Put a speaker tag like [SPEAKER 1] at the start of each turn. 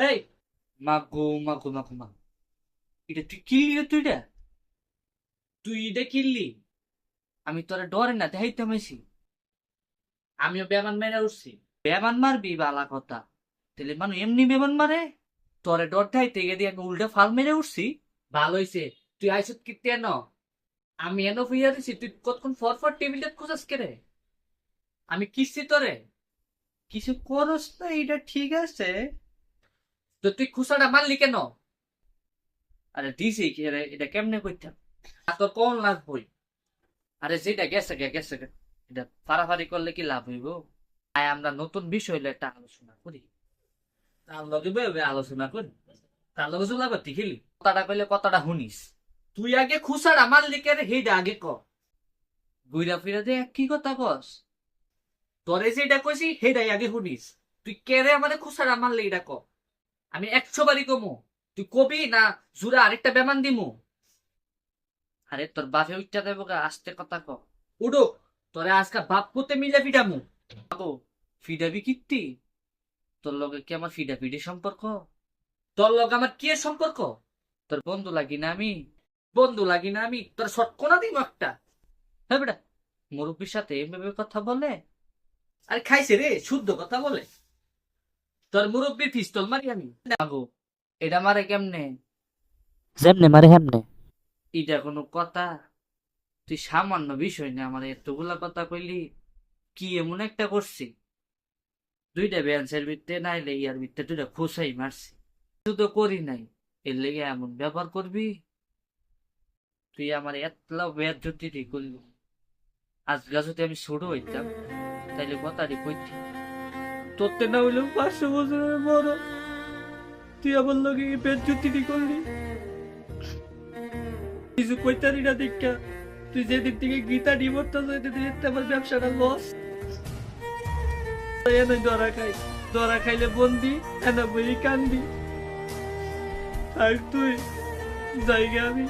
[SPEAKER 1] এই মাগো মাগো মাগো মা, এটা তুই কিনলি রে? তুই এটা কিনলি? আমি তোরা ডরে না দেখাইতে মেশি, আমিও বেমান মেরে উঠছি। বেমান মারবি বালা কথা, তাহলে মানুষ এমনি বেমান মারে? তোরে ডর দেখাইতে গিয়ে দিয়ে আমি উল্টা ফাল মেরে উঠছি। ভালো হইছে তুই আইসত কিতে ন, আমি এনো হইয়া দিছি, তুই কতক্ষণ ফর টেবিলটা খুঁজাস কে রে? আমি কিসছি তোরে? কিছু করস না, এটা ঠিক আছে। তো তুই খুসাটা মারলি কেন? আরে দিছি কি রে, এটা কেমনে করতাম? তোর কোন লাগবই? আরে যেটা গেছে গেছে গে। এটা ফাড়াফাড়ি করলে কি লাভ হইব? আয় আমরা নতুন বিষয় হইলে একটা আলোচনা করি। তার লগে বইবে আলোচনা করি, তার লগে চলা করতে খেলি। কথাটা কইলে কথাটা শুনিস। তুই আগে খুসাটা মারলি কে রে, সেইটা আগে ক। ঘুরা ফিরা যে কি কথা কস? তোরে যেটা কইছি সেইটাই আগে শুনিস। তুই কে রে আমারে খুসাটা মারলি এটা ক। আমি 100 বারই কমু, তুই কবি না জুরা আরেকটা বেমান দিমু? আরে তোর বাপে উঠতে দেবো গা, আস্তে কথা ক। উডো, তোরে আজকে বাপ পুতে মিলে ফিডামু। বাবু, ফিডাবি কীর্তি? তোর লগে কি আমার ফিডাফিডি সম্পর্ক? তোর লগে আমার কি এর সম্পর্ক? তোর বন্ধু লাগি না আমি? বন্ধু লাগি না আমি তোর সটকোনা দিব একটা? হ্যাঁ বেটা, মুরব্বীর সাথে এভাবে কথা বলে? আরে খাইছে রে, শুদ্ধ কথা বলে। তোর মুরব্বীর পিস্তল মারি আমি। বাবু, এটা মারে কেমনে?
[SPEAKER 2] যেমনে মারে হেমনে।
[SPEAKER 1] এটা কোনো কথা? তুই সামান্য বিষয় না আমার এতগুলা কথা কইলি। কি এমন একটা করছি? দুইটা বেঞ্চের ভিত্তে নাইলে ইয়ার ভিত্তে দুইটা খুশাই মারছি, তুই তো করি নাই। এর লেগে এমন ব্যবহার করবি? তুই আমার এতলা বেজ্জতি করলি। আজকে যদি আমি ছোট হইতাম তাইলে কথাটি কইতি, তোরতে না হইলেও 500 বছরের বড়, তুই আমার লগে বেজ্জতি করলি। কিছু কইতারি না দীক্ষা, তুই যেদিন থেকে গীতা ডিভোর্স সেদিন আমার ব্যবসাটা লস। এনে ধরা খাই, ধরা খাইলে বন্দি, এনে বই কান্দি। আর তুই জায়গা আমি